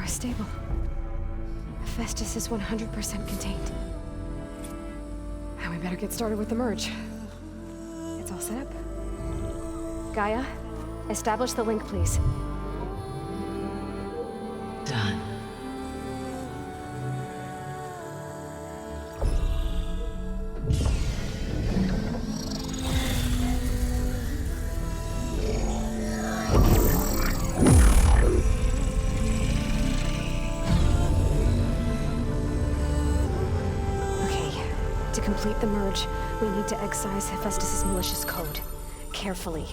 core is stable. Hephaestus is 100% contained. And we better get started with the merge. It's all set up. Gaia, establish the link, please. Done. To complete the merge, we need to excise Hephaestus' malicious code. Carefully.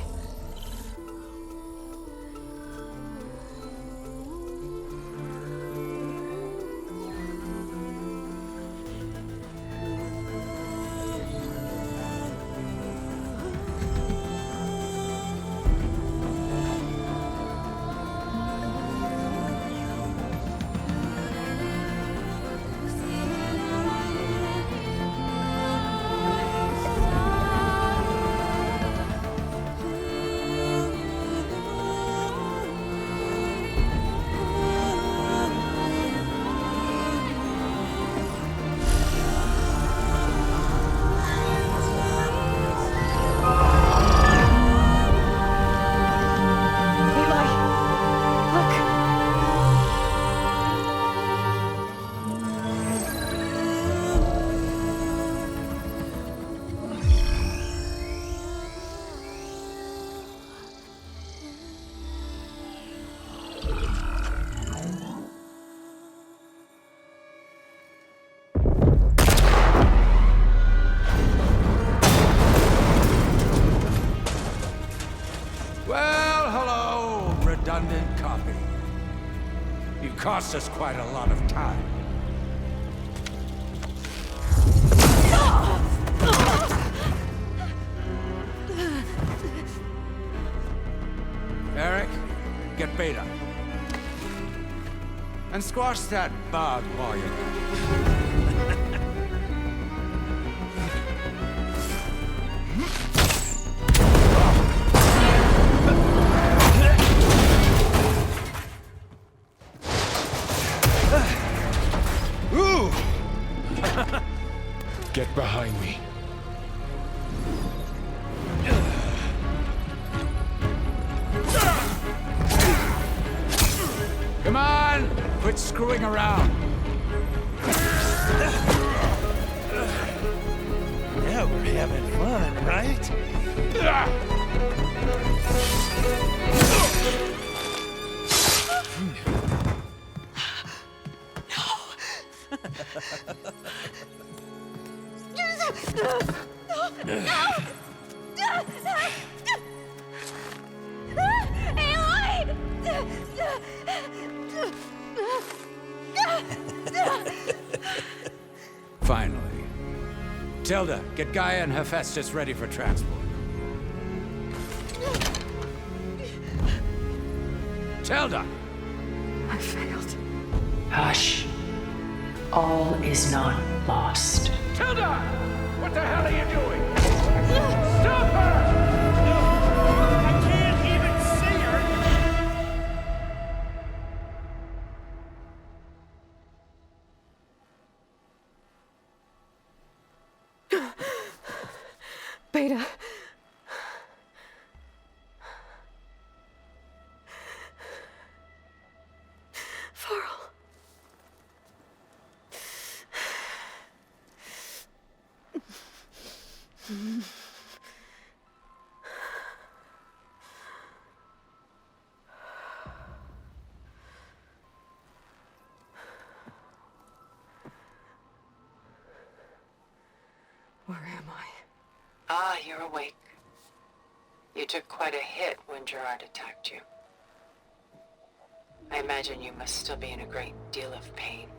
Redundant copy. You cost us quite a lot of time. Eric, get Beta. And squash that bug while you're there. Get behind me. Come on! Quit screwing around. Yeah, we're having fun, right? Finally. Tilda, get Gaia and Hephaestus ready for transport. Tilda! I failed. Hush. All is not lost. Tilda! What the hell are you doing? Stop her! I can't even see her! Beta. Farrell. Where am I? Ah, you're awake. You took quite a hit when Gerard attacked you. I imagine you must still be in a great deal of pain.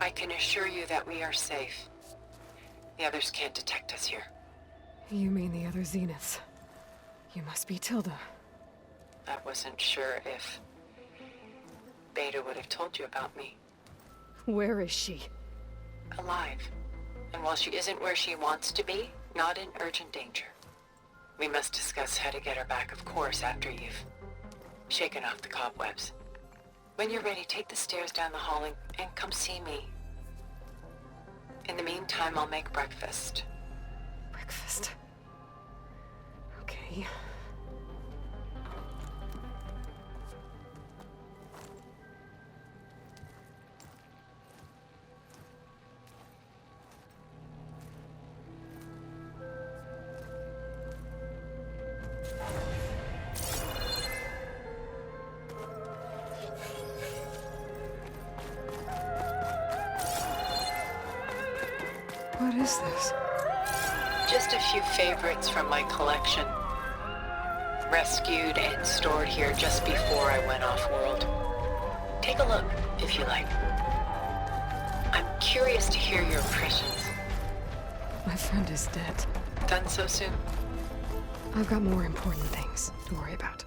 I can assure you that we are safe. The others can't detect us here. You mean the other Zeniths? You must be Tilda. I wasn't sure if Beta would have told you about me. Where is she? Alive. And while she isn't where she wants to be, not in urgent danger. We must discuss how to get her back, of course, after you've shaken off the cobwebs. When you're ready, take the stairs down the hall and come see me. In the meantime, I'll make breakfast. Breakfast. Okay. What is this? Just a few favorites from my collection. Rescued and stored here just before I went off-world. Take a look, if you like. I'm curious to hear your impressions. My friend is dead. Done so soon? I've got more important things to worry about.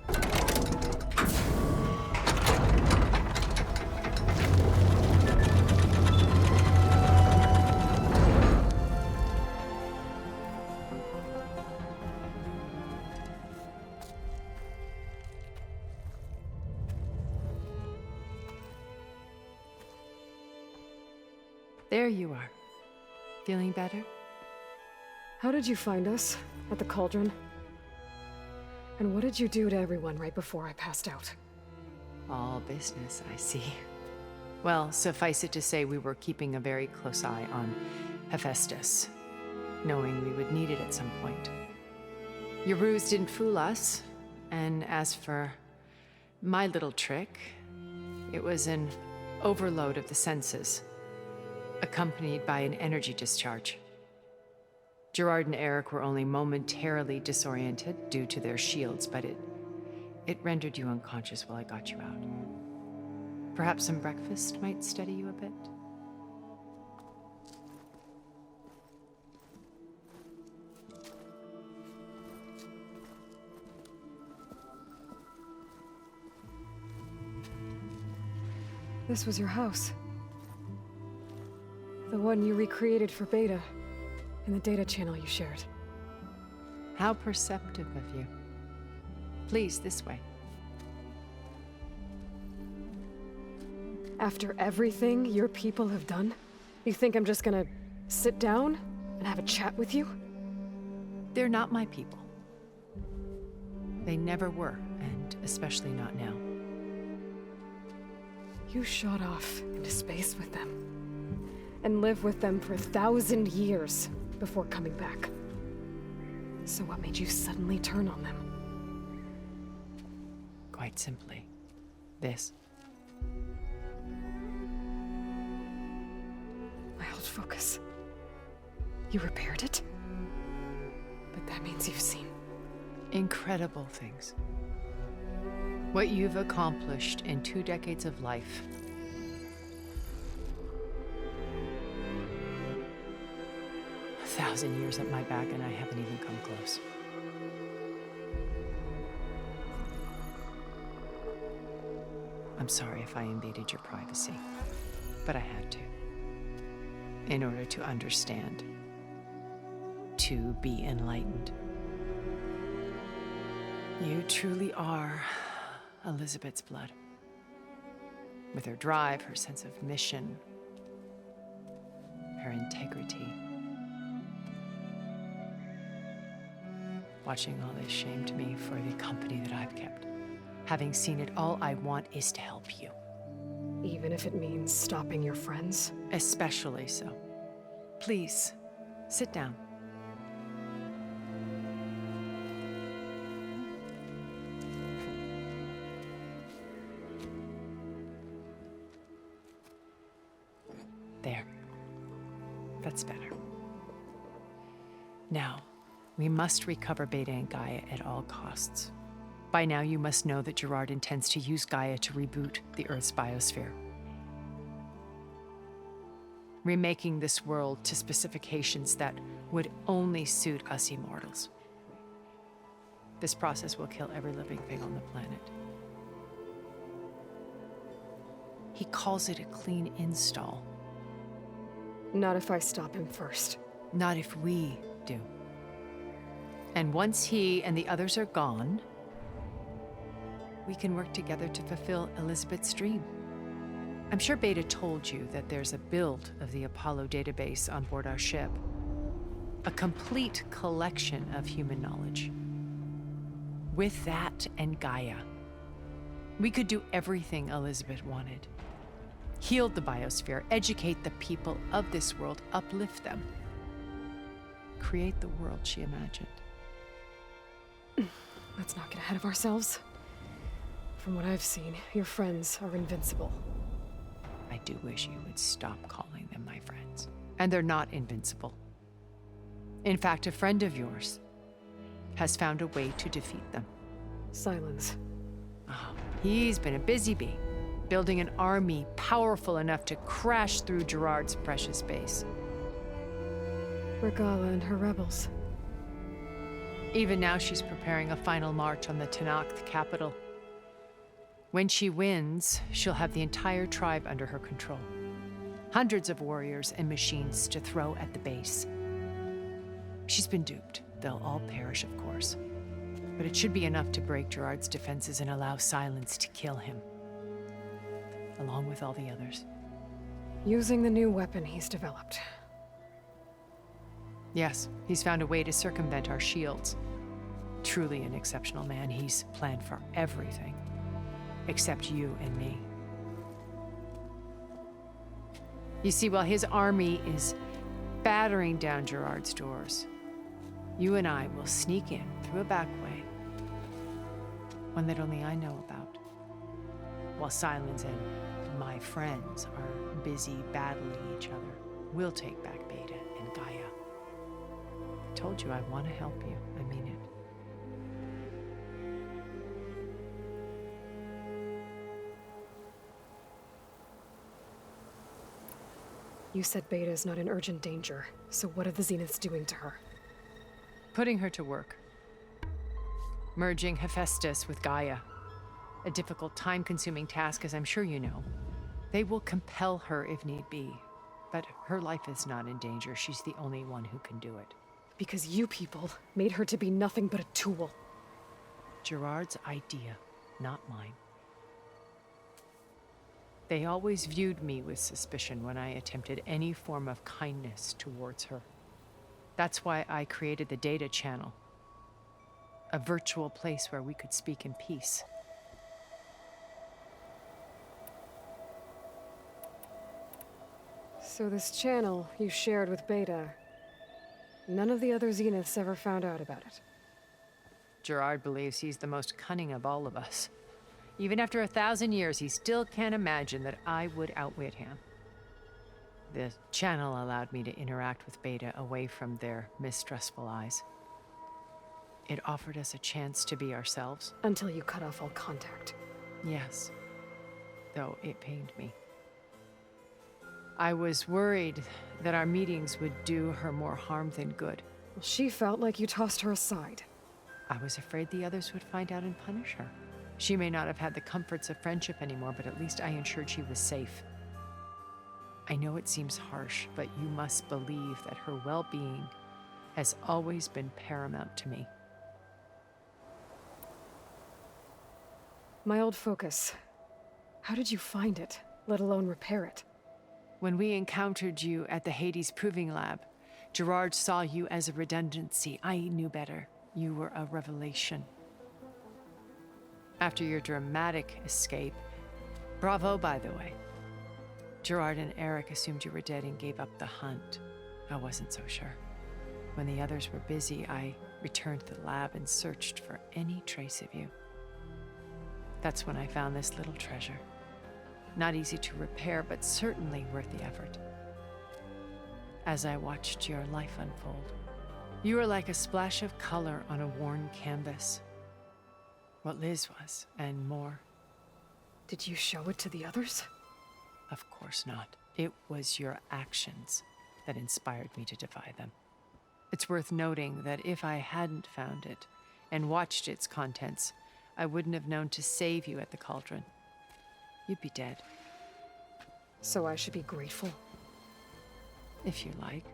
There you are. Feeling better? How did you find us? At the cauldron? And what did you do to everyone right before I passed out? All business, I see. Well, suffice it to say we were keeping a very close eye on Hephaestus, knowing we would need it at some point. Your ruse didn't fool us, and as for my little trick, it was an overload of the senses, accompanied by an energy discharge. Gerard and Eric were only momentarily disoriented due to their shields, but it rendered you unconscious while I got you out. Perhaps some breakfast might steady you a bit? This was your house. The one you recreated for Beta, in the data channel you shared. How perceptive of you. Please, this way. After everything your people have done, you think I'm just gonna sit down and have a chat with you? They're not my people. They never were, and especially not now. You shot off into space with them, and lived with them for 1,000 years before coming back. So what made you suddenly turn on them? Quite simply, this. My old focus. You repaired it? But that means you've seen. Incredible things. What you've accomplished in 2 decades of life. A 1,000 years at my back and I haven't even come close. I'm sorry if I invaded your privacy, but I had to. In order to understand. To be enlightened. You truly are Elizabeth's blood. With her drive, her sense of mission, her integrity. Watching all this shamed me for the company that I've kept. Having seen it, all I want is to help you. Even if it means stopping your friends? Especially so. Please, sit down. There. That's better. Now, we must recover Beta and Gaia at all costs. By now, you must know that Gerard intends to use Gaia to reboot the Earth's biosphere. Remaking this world to specifications that would only suit us immortals. This process will kill every living thing on the planet. He calls it a clean install. Not if I stop him first. Not if we do. And once he and the others are gone, we can work together to fulfill Elizabeth's dream. I'm sure Beta told you that there's a build of the Apollo database on board our ship. A complete collection of human knowledge. With that and Gaia, we could do everything Elizabeth wanted. Heal the biosphere, educate the people of this world, uplift them. Create the world she imagined. Let's not get ahead of ourselves. From what I've seen, your friends are invincible. I do wish you would stop calling them my friends. And they're not invincible. In fact, a friend of yours has found a way to defeat them. Silence. Oh, he's been a busy bee, building an army powerful enough to crash through Gerard's precious base. Regala and her rebels. Even now, she's preparing a final march on the Tenakth capital. When she wins, she'll have the entire tribe under her control. Hundreds of warriors and machines to throw at the base. She's been duped. They'll all perish, of course. But it should be enough to break Gerard's defenses and allow Silence to kill him. Along with all the others. Using the new weapon he's developed. Yes, he's found a way to circumvent our shields. Truly an exceptional man. He's planned for everything. Except you and me. You see, while his army is battering down Gerard's doors, you and I will sneak in through a back way, one that only I know about, while Silence and my friends are busy battling each other. We'll take back Beta and Gaia. I told you I want to help you. I mean it. You said Beta is not in urgent danger, so what are the Zeniths doing to her? Putting her to work. Merging Hephaestus with Gaia. A difficult, time-consuming task, as I'm sure you know. They will compel her if need be. But her life is not in danger. She's the only one who can do it. Because you people made her to be nothing but a tool. Gerard's idea, not mine. They always viewed me with suspicion when I attempted any form of kindness towards her. That's why I created the data channel. A virtual place where we could speak in peace. So this channel you shared with Beta, none of the other Zeniths ever found out about it. Gerard believes he's the most cunning of all of us. Even after 1,000 years, he still can't imagine that I would outwit him. The channel allowed me to interact with Beta away from their mistrustful eyes. It offered us a chance to be ourselves. Until you cut off all contact. Yes, though it pained me. I was worried that our meetings would do her more harm than good. Well, she felt like you tossed her aside. I was afraid the others would find out and punish her. She may not have had the comforts of friendship anymore, but at least I ensured she was safe. I know it seems harsh, but you must believe that her well-being has always been paramount to me. My old focus. How did you find it, let alone repair it? When we encountered you at the Hades Proving Lab, Gerard saw you as a redundancy. I knew better. You were a revelation. After your dramatic escape, bravo, by the way. Gerard and Eric assumed you were dead and gave up the hunt. I wasn't so sure. When the others were busy, I returned to the lab and searched for any trace of you. That's when I found this little treasure. Not easy to repair, but certainly worth the effort. As I watched your life unfold, you were like a splash of color on a worn canvas. What Liz was, and more. Did you show it to the others? Of course not. It was your actions that inspired me to defy them. It's worth noting that if I hadn't found it and watched its contents, I wouldn't have known to save you at the cauldron. You'd be dead. So I should be grateful? If you like.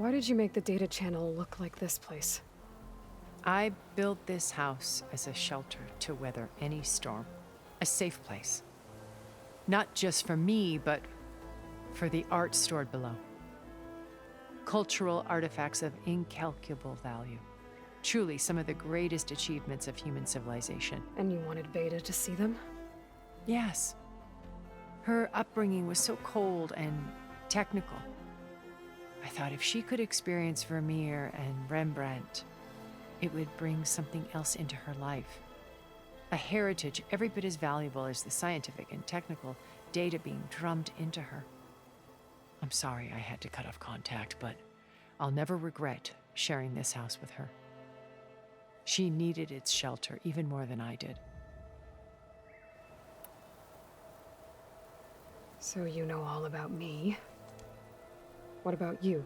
Why did you make the data channel look like this place? I built this house as a shelter to weather any storm, a safe place. Not just for me, but for the art stored below. Cultural artifacts of incalculable value. Truly some of the greatest achievements of human civilization. And you wanted Beta to see them? Yes. Her upbringing was so cold and technical. I thought if she could experience Vermeer and Rembrandt, it would bring something else into her life. A heritage every bit as valuable as the scientific and technical data being drummed into her. I'm sorry I had to cut off contact, but I'll never regret sharing this house with her. She needed its shelter even more than I did. So you know all about me. What about you?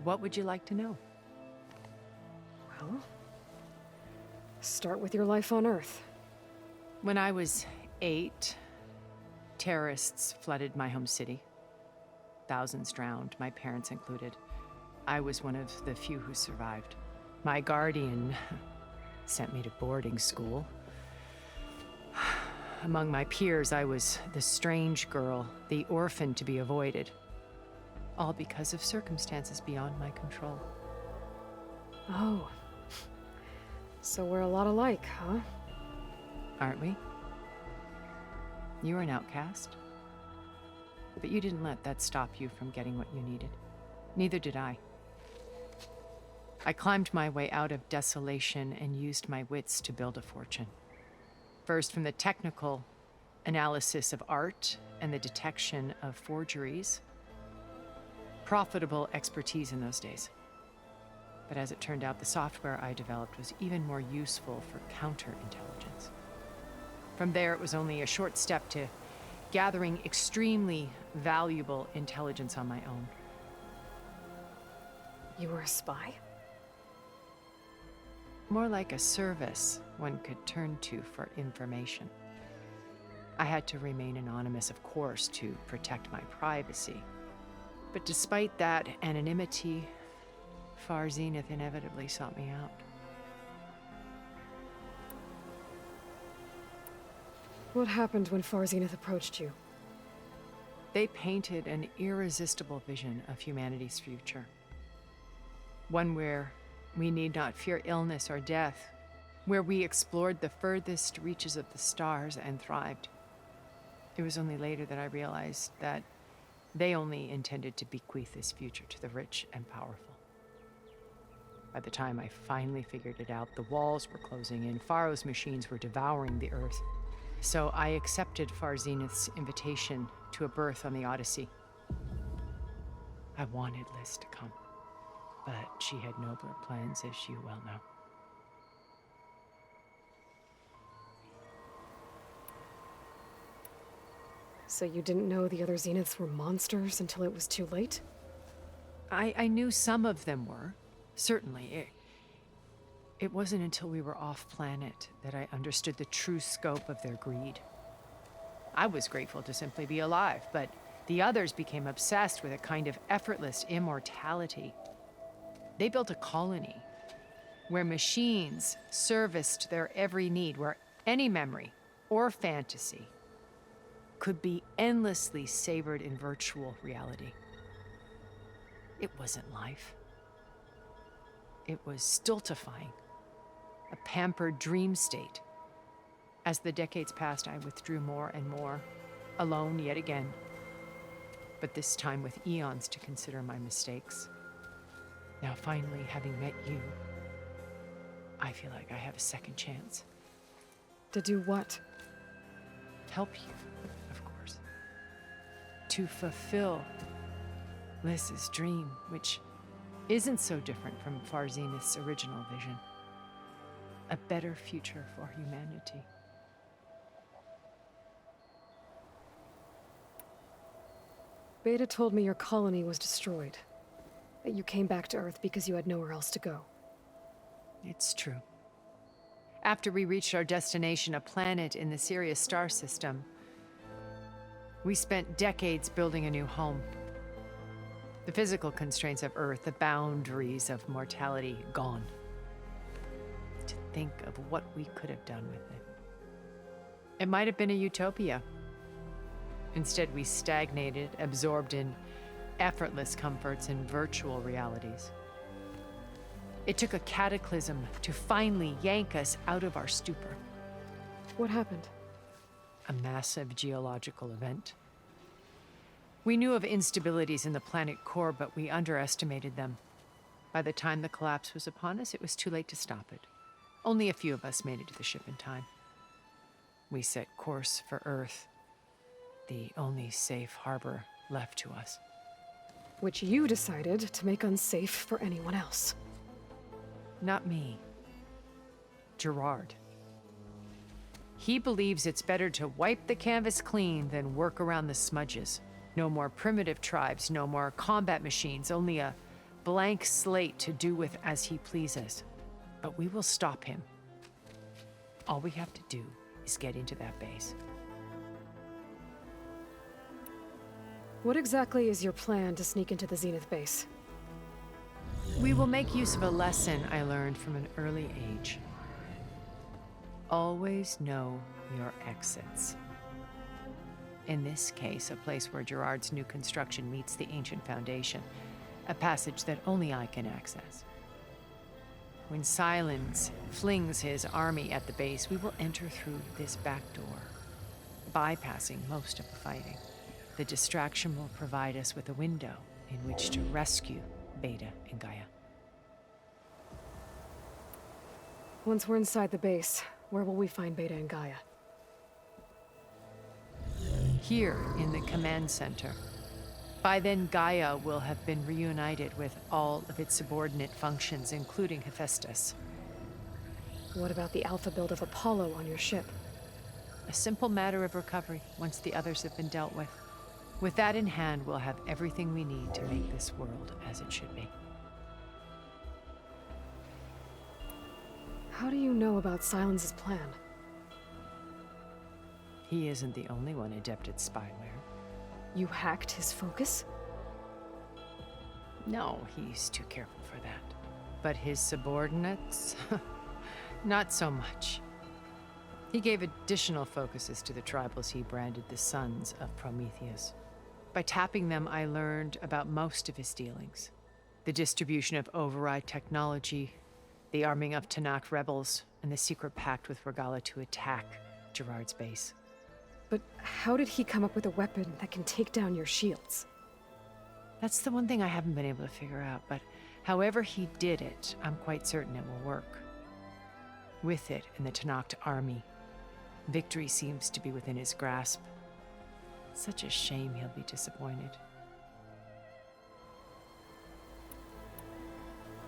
What would you like to know? Well, start with your life on Earth. When I was 8, terrorists flooded my home city. Thousands drowned, my parents included. I was one of the few who survived. My guardian sent me to boarding school. Among my peers, I was the strange girl, the orphan to be avoided. All because of circumstances beyond my control. Oh. So we're a lot alike, huh? Aren't we? You were an outcast. But you didn't let that stop you from getting what you needed. Neither did I. I climbed my way out of desolation and used my wits to build a fortune. First, from the technical analysis of art and the detection of forgeries. Profitable expertise in those days. But as it turned out, the software I developed was even more useful for counterintelligence. From there, it was only a short step to gathering extremely valuable intelligence on my own. You were a spy? More like a service one could turn to for information. I had to remain anonymous, of course, to protect my privacy. But despite that anonymity, Far Zenith inevitably sought me out. What happened when Far Zenith approached you? They painted an irresistible vision of humanity's future. One where we need not fear illness or death, where we explored the furthest reaches of the stars and thrived. It was only later that I realized that they only intended to bequeath this future to the rich and powerful. By the time I finally figured it out, the walls were closing in, Pharaoh's machines were devouring the earth. So I accepted Far Zenith's invitation to a berth on the Odyssey. I wanted Liz to come, but she had nobler plans, as you well know. So you didn't know the other Zeniths were monsters until it was too late? I knew some of them were, certainly. It wasn't until we were off-planet that I understood the true scope of their greed. I was grateful to simply be alive, but the others became obsessed with a kind of effortless immortality. They built a colony where machines serviced their every need, where any memory or fantasy could be endlessly savored in virtual reality. It wasn't life. It was stultifying, a pampered dream state. As the decades passed, I withdrew more and more, alone yet again, but this time with eons to consider my mistakes. Now, finally, having met you, I feel like I have a second chance. To do what? Help you, of course. To fulfill Liz's dream, which isn't so different from Far Zenith's original vision. A better future for humanity. Beta told me your colony was destroyed. That you came back to Earth because you had nowhere else to go. It's true. After we reached our destination, a planet in the Sirius star system, we spent decades building a new home. The physical constraints of Earth, the boundaries of mortality, gone. To think of what we could have done with it. It might have been a utopia. Instead, we stagnated, absorbed in effortless comforts and virtual realities. It took a cataclysm to finally yank us out of our stupor. What happened? A massive geological event. We knew of instabilities in the planet core, but we underestimated them. By the time the collapse was upon us, it was too late to stop it. Only a few of us made it to the ship in time. We set course for Earth, the only safe harbor left to us. Which you decided to make unsafe for anyone else. Not me. Gerard. He believes it's better to wipe the canvas clean than work around the smudges. No more primitive tribes, no more combat machines, only a blank slate to do with as he pleases. But we will stop him. All we have to do is get into that base. What exactly is your plan to sneak into the Zenith base? We will make use of a lesson I learned from an early age. Always know your exits. In this case, a place where Gerard's new construction meets the ancient foundation, a passage that only I can access. When Silence flings his army at the base, we will enter through this back door, bypassing most of the fighting. The distraction will provide us with a window in which to rescue Beta and Gaia. Once we're inside the base, where will we find Beta and Gaia? Here in the command center. By then, Gaia will have been reunited with all of its subordinate functions, including Hephaestus. What about the alpha build of Apollo on your ship? A simple matter of recovery once the others have been dealt with. With that in hand, we'll have everything we need to make this world as it should be. How do you know about Silence's plan? He isn't the only one adept at spyware. You hacked his focus? No, he's too careful for that. But his subordinates? Not so much. He gave additional focuses to the tribals he branded the Sons of Prometheus. By tapping them, I learned about most of his dealings. The distribution of override technology, the arming of Tanakh rebels, and the secret pact with Regala to attack Gerard's base. But how did he come up with a weapon that can take down your shields? That's the one thing I haven't been able to figure out, but however he did it, I'm quite certain it will work. With it and the Tanakh army, victory seems to be within his grasp. Such a shame he'll be disappointed.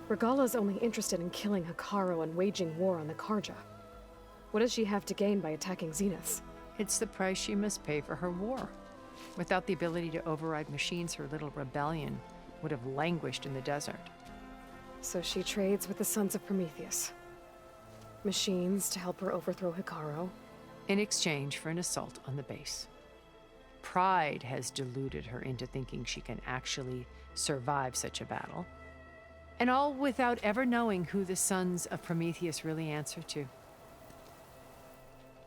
Regala's only interested in killing Hikaru and waging war on the Karja. What does she have to gain by attacking Zenith? It's the price she must pay for her war. Without the ability to override machines, her little rebellion would have languished in the desert. So she trades with the Sons of Prometheus. Machines to help her overthrow Hikaru. In exchange for an assault on the base. Pride has deluded her into thinking she can actually survive such a battle. And all without ever knowing who the Sons of Prometheus really answer to.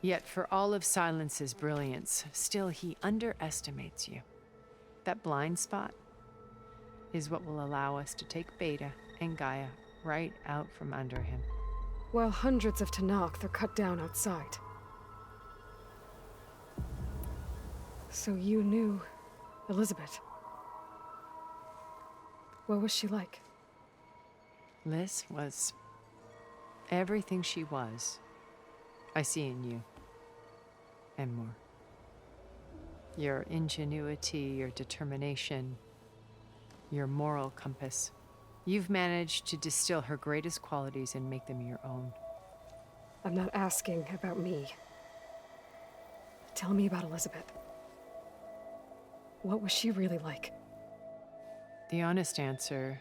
Yet for all of Silence's brilliance, still he underestimates you. That blind spot is what will allow us to take Beta and Gaia right out from under him. While hundreds of Tanakh are cut down outside. So you knew Elizabeth. What was she like? Liz was everything she was. I see in you. And more. Your ingenuity, your determination, your moral compass. You've managed to distill her greatest qualities and make them your own. I'm not asking about me. Tell me about Elizabeth. What was she really like? The honest answer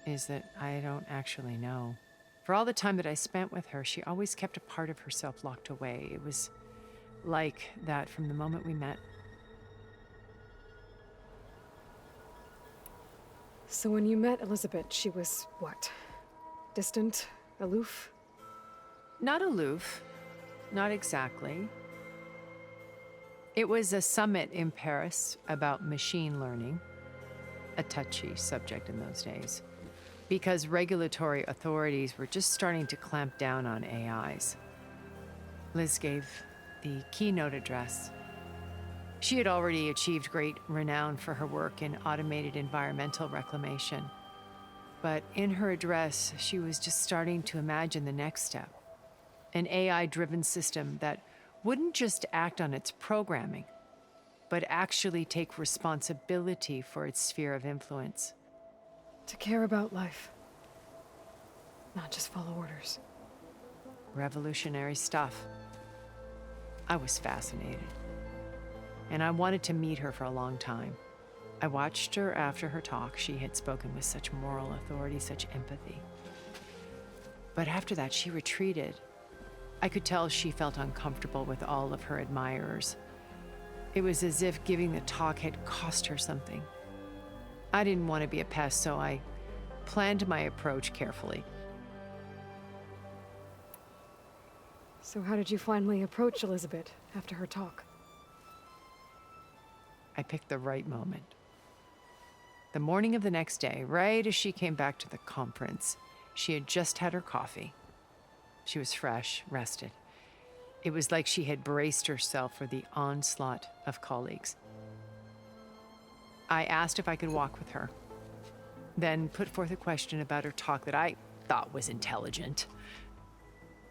is that I don't actually know. For all the time that I spent with her, she always kept a part of herself locked away. It was like that from the moment we met. So when you met Elizabeth, she was what? Distant? Aloof? Not aloof. Not exactly. It was a summit in Paris about machine learning, a touchy subject in those days, because regulatory authorities were just starting to clamp down on AIs. Liz gave the keynote address. She had already achieved great renown for her work in automated environmental reclamation. But in her address, she was just starting to imagine the next step, an AI-driven system that wouldn't just act on its programming, but actually take responsibility for its sphere of influence. To care about life. Not just follow orders. Revolutionary stuff. I was fascinated. And I wanted to meet her for a long time. I watched her after her talk. She had spoken with such moral authority, such empathy. But after that, she retreated. I could tell she felt uncomfortable with all of her admirers. It was as if giving the talk had cost her something. I didn't want to be a pest, so I planned my approach carefully. So how did you finally approach Elizabeth after her talk? I picked the right moment. The morning of the next day, right as she came back to the conference, she had just had her coffee. She was fresh, rested. It was like she had braced herself for the onslaught of colleagues. I asked if I could walk with her, then put forth a question about her talk that I thought was intelligent.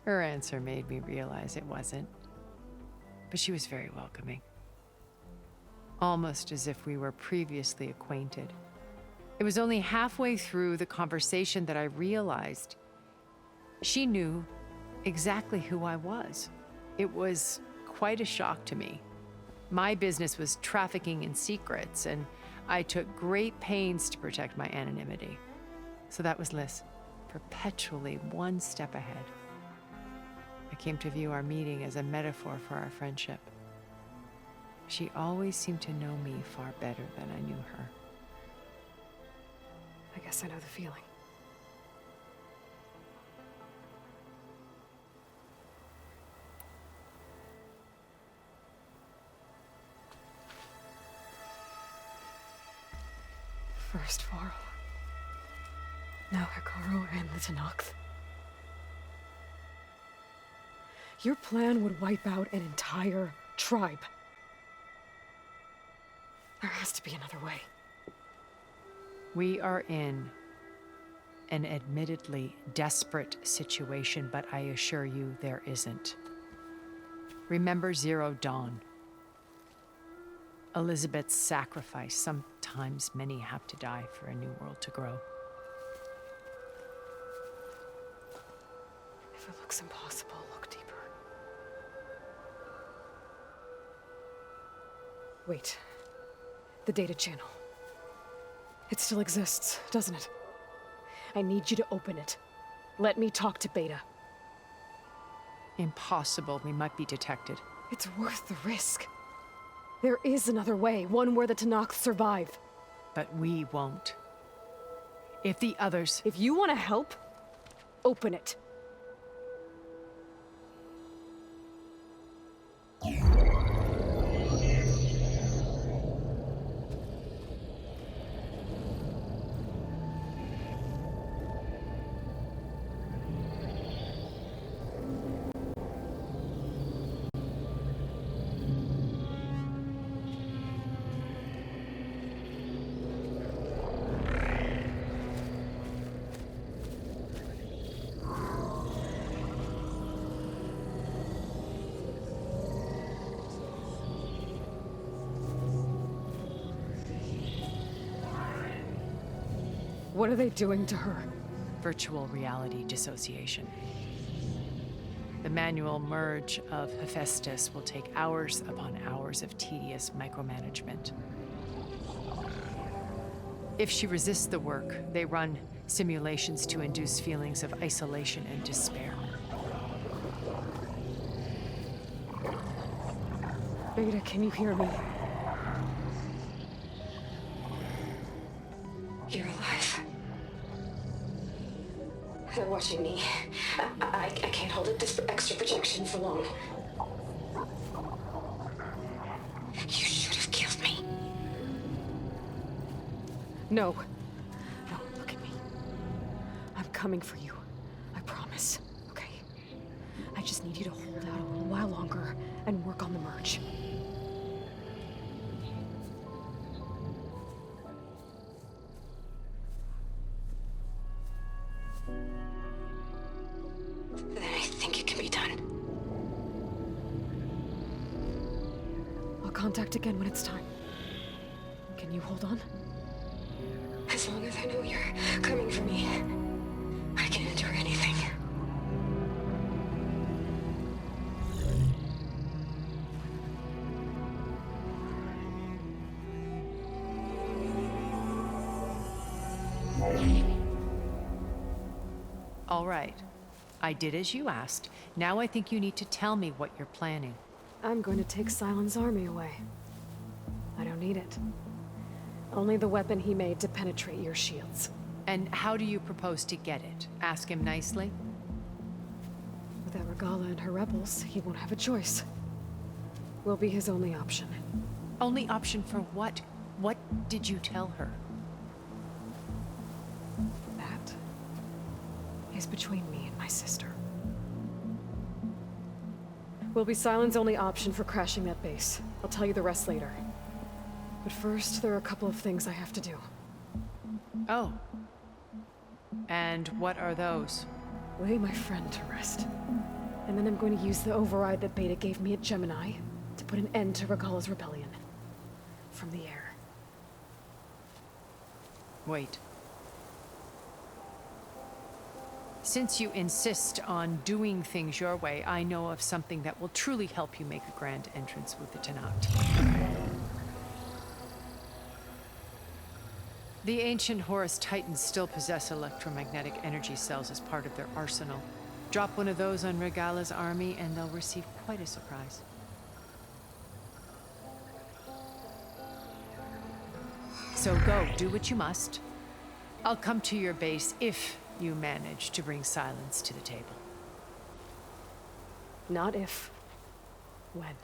Her answer made me realize it wasn't, but she was very welcoming. Almost as if we were previously acquainted. It was only halfway through the conversation that I realized she knew exactly who I was. It was quite a shock to me. My business was trafficking in secrets, and I took great pains to protect my anonymity. So that was Liz, perpetually one step ahead. I came to view our meeting as a metaphor for our friendship. She always seemed to know me far better than I knew her. I guess I know the feeling. First Varl. Now Hikaru and the Tenakth. Your plan would wipe out an entire tribe. There has to be another way. We are in an admittedly desperate situation, but I assure you there isn't. Remember Zero Dawn. Elizabeth's sacrifice. Sometimes many have to die for a new world to grow. If it looks impossible, look deeper. Wait. The data channel. It still exists, doesn't it? I need you to open it. Let me talk to Beta. Impossible. We might be detected. It's worth the risk. There is another way, one where the Tenakth survive. But we won't. If the others... If you want to help, open it. What are they doing to her? Virtual reality dissociation. The manual merge of Hephaestus will take hours upon hours of tedious micromanagement. If she resists the work, they run simulations to induce feelings of isolation and despair. Beta, can you hear me? You're alive. They're watching me. I can't hold up this extra protection for long. You should have killed me. No. No, look at me. I'm coming for you. I promise. Okay? I just need you to hold out a little while longer and work on the merge. Then I think it can be done. I'll contact again when it's time. Can you hold on? As long as I know you're coming for me, I can endure anything. All right. I did as you asked. Now I think you need to tell me what you're planning. I'm going to take Silent's army away. I don't need it. Only the weapon he made to penetrate your shields. And how do you propose to get it? Ask him nicely? Without Regala and her rebels, he won't have a choice. We'll be his only option. Only option for what? What did you tell her? That is between me and my sister. Will be Silent's only option for crashing that base. I'll tell you the rest later. But first, there are a couple of things I have to do. Oh. And what are those? Lay my friend to rest. And then I'm going to use the override that Beta gave me at Gemini to put an end to Regala's rebellion. From the air. Wait. Since you insist on doing things your way, I know of something that will truly help you make a grand entrance with the Tenakth. The ancient Horus Titans still possess electromagnetic energy cells as part of their arsenal. Drop one of those on Regala's army and they'll receive quite a surprise. So go, do what you must. I'll come to your base if you manage to bring Silence to the table. Not if. When.